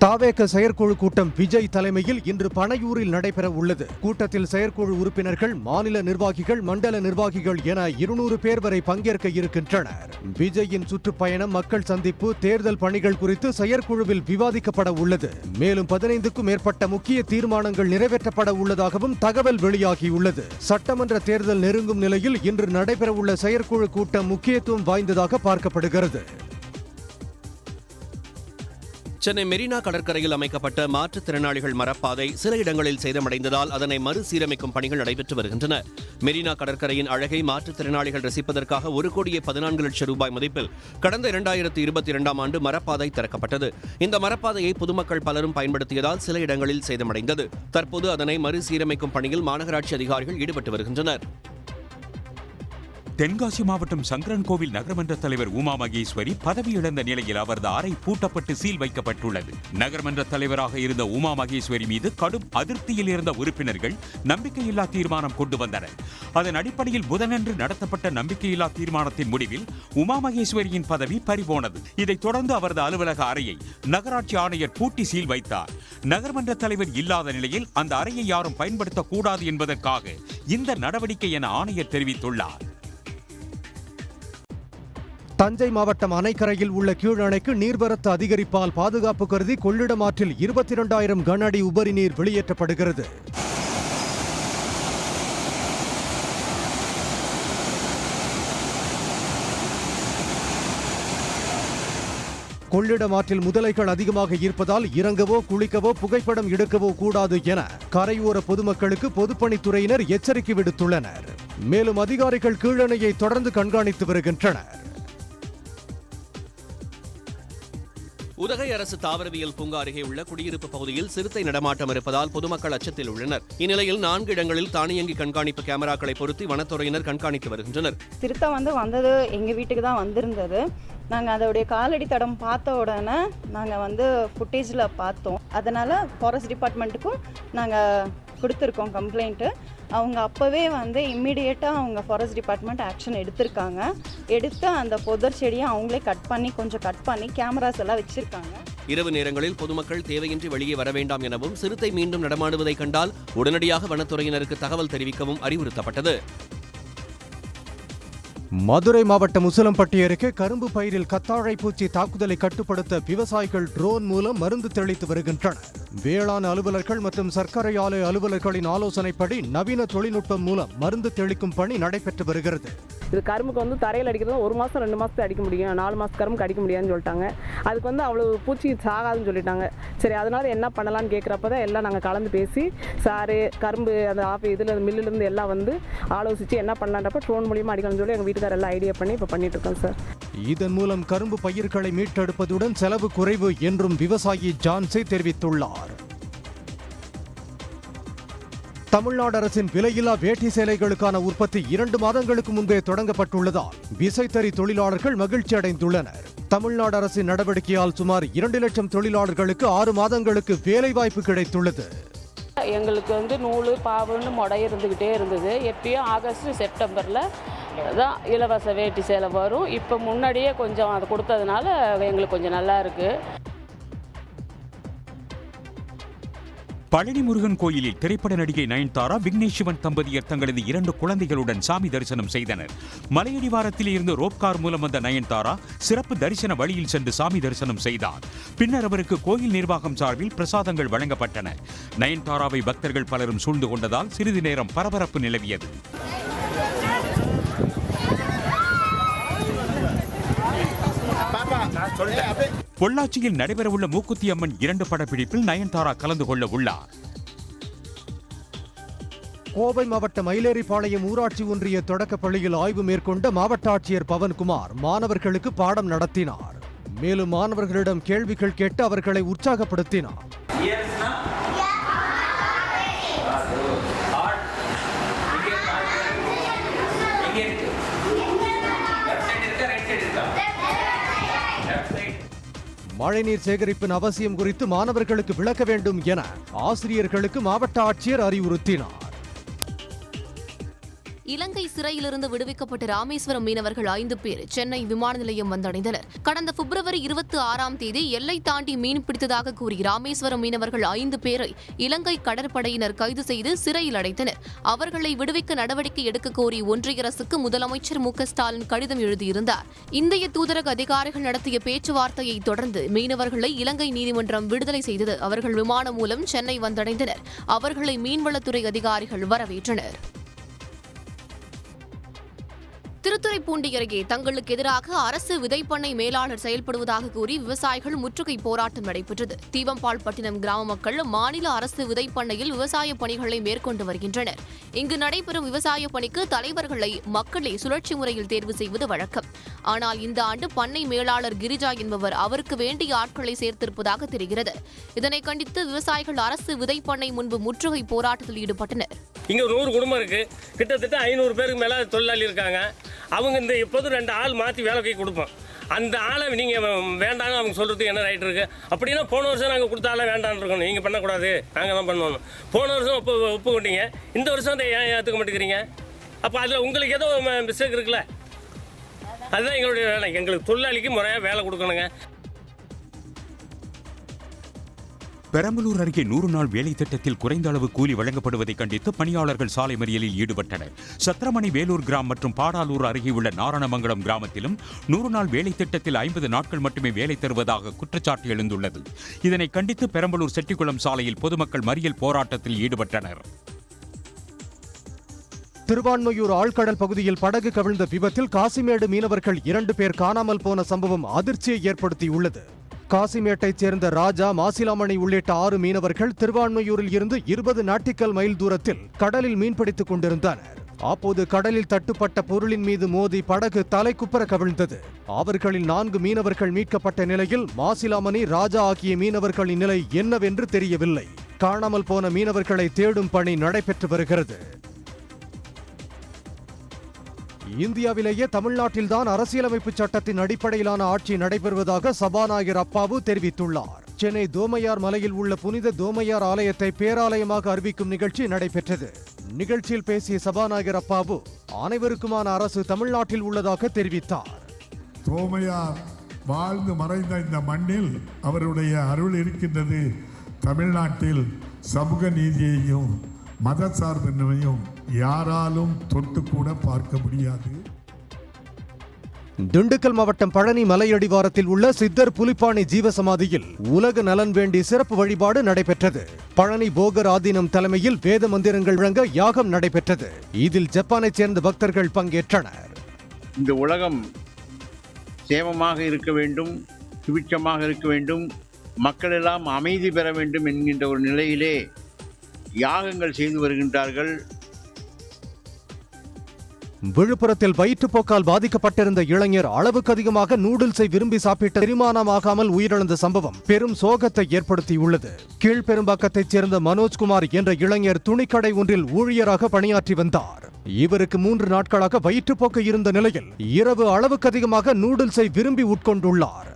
தாவேக செயற்குழு கூட்டம் விஜய் தலைமையில் இன்று பனையூரில் நடைபெற உள்ளது. கூட்டத்தில் செயற்குழு உறுப்பினர்கள், மாநில நிர்வாகிகள், மண்டல நிர்வாகிகள் என 200 பேர் வரை பங்கேற்க இருக்கின்றனர். விஜயின் சுற்றுப்பயணம், மக்கள் சந்திப்பு, தேர்தல் பணிகள் குறித்து செயற்குழுவில் விவாதிக்கப்பட உள்ளது. மேலும் 15க்கும் மேற்பட்ட முக்கிய தீர்மானங்கள் நிறைவேற்றப்பட உள்ளதாகவும் தகவல் வெளியாகியுள்ளது. சட்டமன்ற தேர்தல் நெருங்கும் நிலையில் இன்று நடைபெறவுள்ள செயற்குழு கூட்டம் முக்கியத்துவம் வாய்ந்ததாக பார்க்கப்படுகிறது. சென்னை மெரினா கடற்கரையில் அமைக்கப்பட்ட மாற்றுத்திறனாளிகள் மரப்பாதை சில இடங்களில் சேதமடைந்ததால் அதனை மறுசீரமைக்கும் பணிகள் நடைபெற்று வருகின்றன. மெரினா கடற்கரையின் அழகை மாற்றுத்திறனாளிகள் ரசிப்பதற்காக 1,14 லட்சம் ரூபாய் மதிப்பில் கடந்த 2022ஆம் ஆண்டு மரப்பாதை திறக்கப்பட்டது. இந்த மரப்பாதையை பொதுமக்கள் பலரும் பயன்படுத்தியதால் சில இடங்களில் சேதமடைந்தது. தற்போது அதனை மறுசீரமைக்கும் பணியில் மாநகராட்சி அதிகாரிகள் ஈடுபட்டு வருகின்றனர். தென்காசி மாவட்டம் சங்கரன்கோவில் நகர்மன்ற தலைவர் உமா மகேஸ்வரி பதவி இழந்த நிலையில் அவரது அறை பூட்டப்பட்டு சீல் வைக்கப்பட்டுள்ளது. நகர்மன்ற தலைவராக இருந்த உமா மகேஸ்வரி மீது கடும் அதிருப்தியில் இருந்த உறுப்பினர்கள் நம்பிக்கையில்லா தீர்மானம் கொண்டு வந்தனர். அதன் அடிப்படையில் புதனன்று நடத்தப்பட்ட நம்பிக்கையில்லா தீர்மானத்தின் முடிவில் உமா மகேஸ்வரியின் பதவி பறிபோனது. இதைத் தொடர்ந்து அவரது அலுவலக அறையை நகராட்சி ஆணையர் பூட்டி சீல் வைத்தார். நகர்மன்ற தலைவர் இல்லாத நிலையில் அந்த அறையை யாரும் பயன்படுத்தக்கூடாது என்பதற்காக இந்த நடவடிக்கை என ஆணையர் தெரிவித்துள்ளார். தஞ்சை மாவட்டம் அணைக்கரையில் உள்ள கீழ் அணைக்கு நீர்வரத்து அதிகரிப்பால் பாதுகாப்பு கருதி கொள்ளிடம் ஆற்றில் 22,000 கன அடி உபரி நீர் வெளியேற்றப்படுகிறது. கொள்ளிடம் ஆற்றில் முதலைகள் அதிகமாக இருப்பதால் இறங்கவோ, குளிக்கவோ, புகைப்படம் எடுக்கவோ கூடாது என கரையோர பொதுமக்களுக்கு பொதுப்பணித்துறையினர் எச்சரிக்கை விடுத்துள்ளனர். மேலும் அதிகாரிகள் கீழணையை தொடர்ந்து கண்காணித்து வருகின்றனர். உதகை அரசு தாவரவியல் பூங்கா அருகே உள்ள குடியிருப்பு பகுதியில் சிறுத்தை நடமாட்டம் இருப்பதால் பொதுமக்கள் அச்சத்தில் உள்ளனர். இந்நிலையில் 4 இடங்களில் தானியங்கி கண்காணிப்பு கேமராக்களை பொருத்தி வனத்துறையினர் கண்காணித்து வருகின்றனர். சிறுத்தை வந்தது எங்கள் வீட்டுக்கு தான் வந்திருந்தது. நாங்கள் அதோடைய காலடி தடம் பார்த்த உடனே நாங்கள் ஃபுட்டேஜில் பார்த்தோம். அதனால் ஃபாரஸ்ட் டிபார்ட்மெண்ட்டுக்கும் நாங்கள் கொடுத்துருக்கோம் கம்ப்ளைண்ட்டு. அவங்க அப்போவே இம்மிடியேட்டாக அவங்க ஃபாரஸ்ட் டிபார்ட்மெண்ட் ஆக்ஷன் எடுத்திருக்காங்க. எடுத்து அந்த புதர் செடியை அவங்களே கொஞ்சம் கட் பண்ணி கேமராஸ் எல்லாம் வச்சுருக்காங்க. இரவு நேரங்களில் பொதுமக்கள் தேவையின்றி வெளியே வர வேண்டாம் எனவும், சிறுத்தை மீண்டும் நடமாடுவதை கண்டால் உடனடியாக வனத்துறையினருக்கு தகவல் தெரிவிக்கவும் அறிவுறுத்தப்பட்டது. மதுரை மாவட்டம் உசிலம்பட்டி அருகே கரும்பு பயிரில் கத்தாழை பூச்சி தாக்குதலை கட்டுப்படுத்த விவசாயிகள் ட்ரோன் மூலம் மருந்து தெளித்து வருகின்றனர். வேளாண் அலுவலர்கள் மற்றும் சர்க்கரை ஆலை அலுவலர்களின் ஆலோசனைப்படி நவீன தொழில்நுட்பம் மூலம் மருந்து தெளிக்கும் பணி நடைபெற்று வருகிறது. இது கரும்புக்கு தரையில் அடிக்கிறது 1 மாதம் 2 மாதத்துக்கு அடிக்க முடியும், 4 மாதம் கரும்புக்கு அடிக்க முடியாதுன்னு சொல்லிட்டாங்க. அதுக்கு அவ்வளோ பூச்சி சாகாதுன்னு சொல்லிட்டாங்க. சரி, அதனால என்ன பண்ணலான்னு கேட்குறப்ப தான் எல்லாம் நாங்கள் கலந்து பேசி சாரு கரும்பு அந்த மில்லுலேருந்து எல்லாம் ஆலோசித்து என்ன பண்ணலான்றப்ப ட்ரோன் மூலியமாக அடிக்கணும்னு சொல்லி எங்கள் வீட்டுக்கார எல்லாம் ஐடியா பண்ணி இப்போ பண்ணிட்டு இருக்கோம் சார். இதன் மூலம் கரும்பு பயிர்களை மீட்டெடுப்பதுடன் செலவு குறைவு என்றும் விவசாயி ஜான்சி தெரிவித்துள்ளார். தமிழ்நாடு அரசின் விலையில்லா வேட்டி சேலைகளுக்கான உற்பத்தி 2 மாதங்களுக்கு முன்பே தொடங்கப்பட்டுள்ளதால் விசைத்தறி தொழிலாளர்கள் மகிழ்ச்சி அடைந்துள்ளனர். தமிழ்நாடு அரசின் நடவடிக்கையால் சுமார் 2 லட்சம் தொழிலாளர்களுக்கு 6 மாதங்களுக்கு வேலைவாய்ப்பு கிடைத்துள்ளது. எங்களுக்கு நூல் பாவுன்னு முடை இருந்துக்கிட்டே இருந்தது. எப்பயும் ஆகஸ்ட் செப்டம்பரில் தான் இலவச வேட்டி சேலை வரும். இப்போ முன்னாடியே கொஞ்சம் அதை கொடுத்ததுனால எங்களுக்கு கொஞ்சம் நல்லா இருக்குது. பழனி முருகன் கோயிலில் திரைப்பட நடிகை நயன்தாரா, விக்னேஷ் சிவன் தம்பதியர் தங்களது 2 குழந்தைகளுடன் சாமி தரிசனம் செய்தனர். மலையடிவாரத்தில் இருந்து ரோப்கார் மூலம் வந்த நயன்தாரா சிறப்பு தரிசன வழியில் சென்று சாமி தரிசனம் செய்தார். பின்னர் அவருக்கு கோயில் நிர்வாகம் சார்பில் பிரசாதங்கள் வழங்கப்பட்டன. நயன்தாராவை பக்தர்கள் பலரும் சூழ்ந்து கொண்டதால் சிறிது நேரம் பரபரப்பு நிலவியது. பொள்ளாச்சியில் நடைபெறவுள்ள மூக்குத்தி அம்மன் 2 படப்பிடிப்பில் நயன்தாரா கலந்து கொள்ள உள்ளார். கோவை மாவட்டம் மயிலேறிப்பாளையம் ஊராட்சி ஒன்றிய தொடக்கப் பள்ளியில் ஆய்வு மேற்கொண்ட மாவட்ட ஆட்சியர் பவன்குமார் மாணவர்களுக்கு பாடம் நடத்தினார். மேலும் மாணவர்களிடம் கேள்விகள் கேட்டு அவர்களை உற்சாகப்படுத்தினார். மழைநீர் சேகரிப்பின் அவசியம் குறித்து மாணவர்களுக்கு விளக்க வேண்டும் என ஆசிரியர்களுக்கு மாவட்ட ஆட்சியர் அறிவுறுத்தினார். இலங்கை சிறையிலிருந்து விடுவிக்கப்பட்ட ராமேஸ்வரம் மீனவர்கள் 5 பேர் சென்னை விமான நிலையம் வந்தடைந்தனர். கடந்த பிப்ரவரி 26ஆம் தேதி எல்லை தாண்டி மீன்பிடித்ததாக கூறி ராமேஸ்வரம் மீனவர்கள் 5 பேரை இலங்கை கடற்படையினர் கைது செய்து சிறையில் அடைத்தனர். அவர்களை விடுவிக்க நடவடிக்கை எடுக்க கோரி ஒன்றிய அரசுக்கு முதலமைச்சர் மு க ஸ்டாலின் கடிதம் எழுதியிருந்தார். இந்திய தூதரக அதிகாரிகள் நடத்திய பேச்சுவார்த்தையை தொடர்ந்து மீனவர்களை இலங்கை நீதிமன்றம் விடுதலை செய்தது. அவர்கள் விமானம் மூலம் சென்னை வந்தடைந்தனர். அவர்களை மீன்வளத்துறை அதிகாரிகள் வரவேற்றனர். திருத்துறைப்பூண்டி அருகே தங்களுக்கு எதிராக அரசு விதைப்பண்ணை மேலாளர் செயல்படுவதாக கூறி விவசாயிகள் முற்றுகை போராட்டம் நடைபெற்றது. தீவம்பால்பட்டினம் கிராம மக்கள் மாநில அரசு விதைப்பண்ணையில் விவசாய பணிகளை மேற்கொண்டு வருகின்றனர். இங்கு நடைபெறும் விவசாய பணிக்கு தலைவர்களை மக்களே சுழற்சி முறையில் தேர்வு செய்வது வழக்கம். ஆனால் இந்த ஆண்டு பண்ணை மேலாளர் கிரிஜா என்பவர் அவருக்கு வேண்டிய ஆட்களை சேர்த்திருப்பதாக தெரிகிறது. இதனை கண்டித்து விவசாயிகள் அரசு விதைப்பண்ணை முன்பு முற்றுகை போராட்டத்தில் ஈடுபட்டனர். இங்கே 100 குடும்பம் இருக்குது. கிட்டத்தட்ட 500 பேருக்கு மேலே தொழிலாளி இருக்காங்க. அவங்க இந்த எப்போதும் 2 ஆள் மாற்றி வேலைக்கு கொடுப்போம். அந்த ஆளை நீங்கள் வேண்டாம்னு அவங்க சொல்கிறதுக்கு என்ன ரைட் இருக்குது? அப்படின்னா போன வருஷம் நாங்கள் கொடுத்த ஆளை வேண்டான்னு இருக்கணும். நீங்கள் பண்ணக்கூடாது, நாங்கள் தான் பண்ணணும். போன வருஷம் ஒப்புக்கொண்டீங்க, இந்த வருஷம் அதை ஏன் ஏற்றுக்க மாட்டேங்கிறீங்க? அப்போ அதில் உங்களுக்கு ஏதோ மிஸ்டேக் இருக்குல்ல? அதுதான் எங்களுடைய வேலை. எங்களுக்கு தொழிலாளிக்கு முறையாக வேலை கொடுக்கணுங்க. பெரம்பலூர் அருகே 100 நாள் வேலை திட்டத்தில் குறைந்த அளவு கூலி வழங்கப்படுவதை கண்டித்து பணியாளர்கள் சாலை மறியலில் ஈடுபட்டனர். சத்திரமணி வேலூர் கிராமம் மற்றும் பாடாலூர் அருகே உள்ள நாரணமங்கலம் கிராமத்திலும் 100 நாள் வேலை திட்டத்தில் 50 நாட்கள் மட்டுமே வேலை தருவதாக குற்றச்சாட்டு எழுந்துள்ளது. இதனை கண்டித்து பெரம்பலூர் செட்டிக்குளம் சாலையில் பொதுமக்கள் மறியல் போராட்டத்தில் ஈடுபட்டனர். திருவான்மையூர் ஆழ்கடல் பகுதியில் படகு கவிழ்ந்த விபத்தில் காசிமேடு மீனவர்கள் 2 பேர் காணாமல் போன சம்பவம் அதிர்ச்சியை ஏற்படுத்தியுள்ளது. காசிமேட்டைச் சேர்ந்த ராஜா, மாசிலாமணி உள்ளிட்ட 6 மீனவர்கள் திருவான்மையூரில் இருந்து 20 நாட்டிக்கல் மைல் தூரத்தில் கடலில் மீன்பிடித்துக் கொண்டிருந்தனர். அப்போது கடலில் தட்டுப்பட்ட பொருளின் மீது மோதி படகு தலைக்குப்புற கவிழ்ந்தது. அவர்களில் 4 மீனவர்கள் மீட்கப்பட்ட நிலையில் மாசிலாமணி, ராஜா ஆகிய மீனவர்களின் நிலை என்னவென்று தெரியவில்லை. காணாமல் போன மீனவர்களை தேடும் பணி நடைபெற்று வருகிறது. இந்தியாவிலேயே தமிழ்நாட்டில்தான் அரசியலமைப்பு சட்டத்தின் அடிப்படையிலான ஆட்சி நடைபெறுவதாக சபாநாயகர் அப்பாவு தெரிவித்துள்ளார். சென்னை தோமையார் மலையில் உள்ள புனித தோமையார் ஆலயத்தை பேராலயமாக அறிவிக்கும் நிகழ்ச்சி நடைபெற்றது. நிகழ்ச்சியில் பேசிய சபாநாயகர் அப்பாவு அனைவருக்குமான அரசு தமிழ்நாட்டில் உள்ளதாக தெரிவித்தார். தோமையார் வாழ்ந்து மறைந்த இந்த மண்ணில் அவருடைய அருள் இருக்கின்றது. தமிழ்நாட்டில் சமூக நீதியையும் மதசார்பின்மையும் யாராலும் தொட்டு கூட பார்க்க முடியாது. திண்டுக்கல் மாவட்டம் பழனி மலையடிவாரத்தில் உள்ள சித்தர் புலிப்பாணி ஜீவசமாதியில் உலக நலன் வேண்டி சிறப்பு வழிபாடு நடைபெற்றது. பழனி போகர் ஆதீனம் தலைமையில் வேத மந்திரங்கள் வழங்க யாகம் நடைபெற்றது. இதில் ஜப்பானைச் சேர்ந்த பக்தர்கள் பங்கேற்றனர். இந்த உலகம் சேமமாக இருக்க வேண்டும், சுபிட்சமாக இருக்க வேண்டும், மக்கள் எல்லாம் அமைதி பெற வேண்டும் என்கின்ற ஒரு நிலையிலே யாகங்கள் செய்து வருகின்றார்கள். விழுப்புரத்தில் வயிற்றுப்போக்கால் பாதிக்கப்பட்டிருந்த இளைஞர் அளவுக்கு அதிகமாக நூடுல்ஸை விரும்பி சாப்பிட்டு செரிமானமாகாமல் உயிரிழந்த சம்பவம் பெரும் சோகத்தை ஏற்படுத்தியுள்ளது. கீழ்பெரும்பாக்கத்தைச் சேர்ந்த மனோஜ்குமார் என்ற இளைஞர் துணிக்கடை ஒன்றில் ஊழியராக பணியாற்றி வந்தார். இவருக்கு 3 நாட்களாக வயிற்றுப்போக்கு இருந்த நிலையில் இரவு அளவுக்கு அதிகமாக நூடுல்ஸை விரும்பி உட்கொண்டுள்ளார்.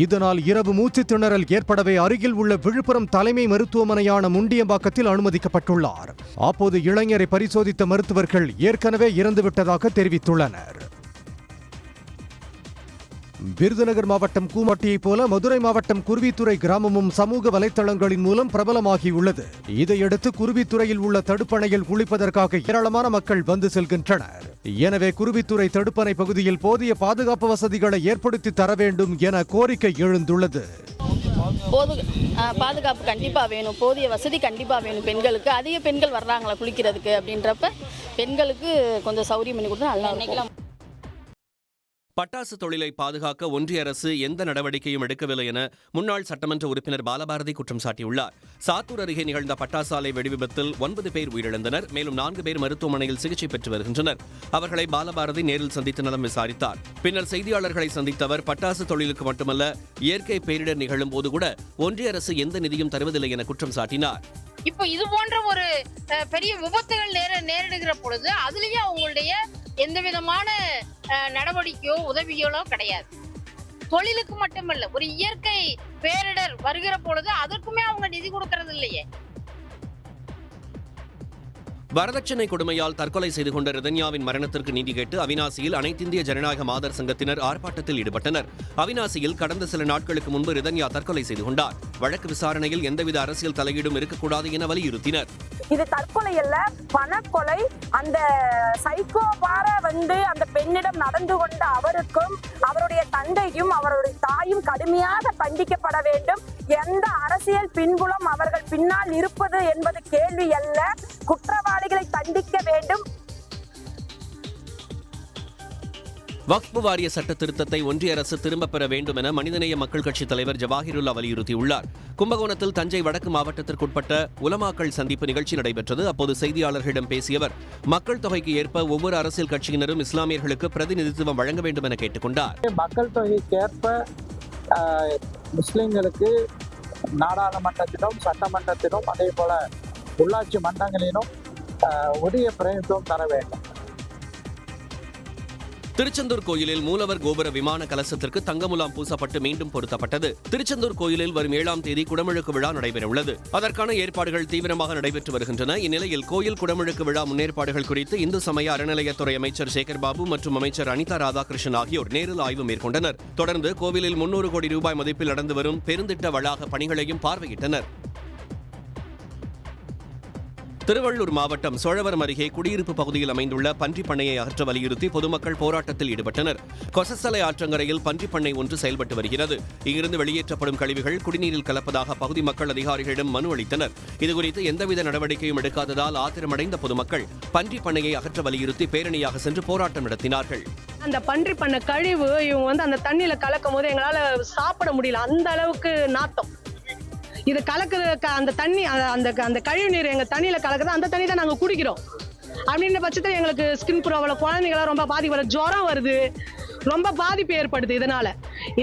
இதனால் இரவு மூச்சு திணறல் ஏற்படவே அருகில் உள்ள விழுப்புரம் தலைமை மருத்துவமனையான முண்டியம்பாக்கத்தில் அனுமதிக்கப்பட்டுள்ளார். அப்போது இளைஞரை பரிசோதித்த மருத்துவர்கள் ஏற்கனவே இறந்துவிட்டதாக தெரிவித்துள்ளனர். விருதுநகர் மாவட்டம் கூமாட்டியைப் போல மதுரை மாவட்டம் குருவித்துறை கிராமமும் சமூக வலைத்தளங்களின் மூலம் பிரபலமாகியுள்ளது. இதையடுத்து குருவித்துறையில் உள்ள தடுப்பணையில் குளிப்பதற்காக ஏராளமான மக்கள் வந்து செல்கின்றனர். எனவே குருவித்துறை தடுப்பணை பகுதியில் போதிய பாதுகாப்பு வசதிகளை ஏற்படுத்தி தர வேண்டும் என கோரிக்கை எழுந்துள்ளது. பாதுகாப்பு கண்டிப்பாக வேணும், போதிய வசதி கண்டிப்பாக வேணும். பெண்களுக்கு அதிக பெண்கள் வர்றாங்களா குளிக்கிறதுக்கு, அப்படின்றப்ப பெண்களுக்கு கொஞ்சம் சௌரியம் பண்ணி கொடுத்தா நல்லா இருக்கும். பட்டாசு தொழிலை பாதுகாக்க ஒன்றிய அரசு எந்த நடவடிக்கையும் எடுக்கவில்லை என முன்னாள் சட்டமன்ற உறுப்பினர் பாலபாரதி குற்றம் சாட்டியுள்ளார். சாத்தூர் அருகே நிகழ்ந்த பட்டாசு ஆலை வெடிவிபத்தில் 9 பேர் உயிரிழந்தனர். மேலும் 4 பேர் மருத்துவமனையில் சிகிச்சை பெற்று வருகின்றனர். அவர்களை பாலபாரதி நேரில் சந்தித்து நலம் விசாரித்தார். பின்னர் செய்தியாளர்களை சந்தித்த அவர் பட்டாசு தொழிலுக்கு மட்டுமல்ல, இயற்கை பேரிடர் நிகழும் போது கூட ஒன்றிய அரசு எந்த நிதியும் தருவதில்லை என குற்றம் சாட்டினார். இப்போ இது போன்ற ஒரு பெரிய விபத்துகள் நேரிடுகிற பொழுது அதுலயே அவங்களுடைய எந்த விதமான நடவடிக்கையோ உதவிகளோ கிடையாது. தொழிலுக்கு மட்டுமல்ல, ஒரு இயற்கை பேரிடர் வருகிற பொழுது அதற்குமே அவங்க நிதி கொடுக்கறது இல்லையே. வரதட்சணை கொடுமையால் தற்கொலை செய்து கொண்ட ரிதன்யாவின் மரணத்திற்கு நீதி கேட்டு அவினாசியில் அனைத்திந்திய ஜனநாயக மாதர் சங்கத்தினர் ஆர்ப்பாட்டத்தில் ஈடுபட்டனர். அவினாசியில் கடந்த சில நாட்களுக்கு முன்பு ரிதன்யா தற்கொலை செய்து கொண்டார். வழக்கு விசாரணையில் எந்தவித அரசியல் தலையீடும் இருக்கக்கூடாது என வலியுறுத்தினர். இது தற்கொலை அல்ல, பணக்கொலை. அந்த சைக்கோபார அந்த பெண்ணிடம் நடந்து கொண்ட அவருக்கும் அவருடைய தந்தையும் அவருடைய தாயும் கடுமையாக தண்டிக்கப்பட வேண்டும். எந்த அரசியல் பின்புலம் அவர்கள் பின்னால் இருப்பது என்பது கேள்வி அல்ல. குற்றவாளிகளை தண்டிக்க வேண்டும். வக்ஃப் வாரிய சட்ட திருத்தத்தை ஒன்றிய அரசு திரும்பப் பெற வேண்டும் என மனிதநேய மக்கள் கட்சித் தலைவர் ஜவாஹிருல்லா வலியுறுத்தியுள்ளார். கும்பகோணத்தில் தஞ்சை வடக்கு மாவட்டத்திற்குட்பட்ட உலமாக்கள் சந்திப்பு நிகழ்ச்சி நடைபெற்றது. அப்போது செய்தியாளர்களிடம் பேசிய அவர், மக்கள் தொகைக்கு ஏற்ப ஒவ்வொரு அரசியல் கட்சியினரும் இஸ்லாமியர்களுக்கு பிரதிநிதித்துவம் வழங்க வேண்டும் என கேட்டுக் கொண்டார். மக்கள் தொகைக்கு ஏற்ப முஸ்லிம்களுக்கு நாடாளுமன்றத்திலும் சட்டமன்றத்திலும் அதே போல உள்ளாட்சி மன்றங்களிலும் உரிய பிரதிநிதித்துவம் தர வேண்டும். திருச்செந்தூர் கோயிலில் மூலவர் கோபுர விமான கலசத்திற்கு தங்கமுலாம் பூசப்பட்டு மீண்டும் பொருத்தப்பட்டது. திருச்செந்தூர் கோயிலில் வரும் 7ஆம் தேதி குடமுழுக்கு விழா நடைபெறவுள்ளது. அதற்கான ஏற்பாடுகள் தீவிரமாக நடைபெற்று வருகின்றன. இந்நிலையில் கோயில் குடமுழுக்கு விழா முன்னேற்பாடுகள் குறித்து இந்து சமய அறநிலையத்துறை அமைச்சர் சேகர் பாபு மற்றும் அமைச்சர் அனிதா ராதாகிருஷ்ணன் ஆகியோர் நேரில் ஆய்வு மேற்கொண்டனர். தொடர்ந்து கோவிலில் 300 கோடி ரூபாய் மதிப்பில் நடந்து வரும் பெருந்திட்ட வளாக பணிகளையும் பார்வையிட்டனர். திருவள்ளூர் மாவட்டம் சோழவரம் அருகே குடியிருப்பு பகுதியில் அமைந்துள்ள பன்றிப் பண்ணையை அகற்ற வலியுறுத்தி பொதுமக்கள் போராட்டத்தில் ஈடுபட்டனர். கொசஸ்தலை ஆற்றங்கரையில் பன்றிப் பண்ணை ஒன்று செயல்பட்டு வருகிறது. இங்கிருந்து வெளியேற்றப்படும் கழிவுகள் குடிநீரில் கலப்பதாக பகுதி மக்கள் அதிகாரிகளிடம் மனு அளித்தனர். இதுகுறித்து எந்தவித நடவடிக்கையும் எடுக்காததால் ஆத்திரமடைந்த பொதுமக்கள் பன்றிப் பண்ணையை அகற்ற வலியுறுத்தி பேரணியாக சென்று போராட்டம் நடத்தினார்கள். அந்த பன்றி பண்ண கழிவு இவங்க அந்த தண்ணியில கலக்கும் போது எங்களால சாப்பிட முடியல. அந்த அளவுக்கு நாத்தம். இது கலக்குது, அந்த தண்ணி அந்த கழிவு நீர் எங்க தண்ணியில கலக்குது. அந்த தண்ணி தான் நாங்க குடிக்கிறோம். அப்படின்ற பட்சத்தில் எங்களுக்கு ஸ்கின் ப்ராப்ளம், குழந்தைங்களாம் ரொம்ப பாதிப்பு, ஜுரம் வருது, ரொம்ப பாதிப்பு ஏற்படுது. இதனால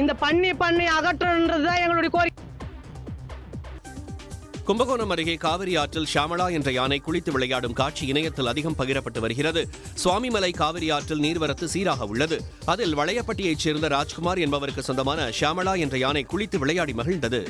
இந்த பண்ணை அகற்றன்றதுதான் எங்களுடைய கோரிக்கை. கும்பகோணம் அருகே காவிரி ஆற்றில் ஷியாமளா என்ற யானை குளித்து விளையாடும் காட்சி இணையத்தில் அதிகம் பகிரப்பட்டு வருகிறது. சுவாமிமலை காவிரி ஆற்றில் நீர்வரத்து சீராக உள்ளது. அதில் வளையப்பட்டியைச் சேர்ந்த ராஜ்குமார் என்பவருக்கு சொந்தமான ஷியாமளா என்ற யானை குளித்து விளையாடி மகிழ்ந்தது.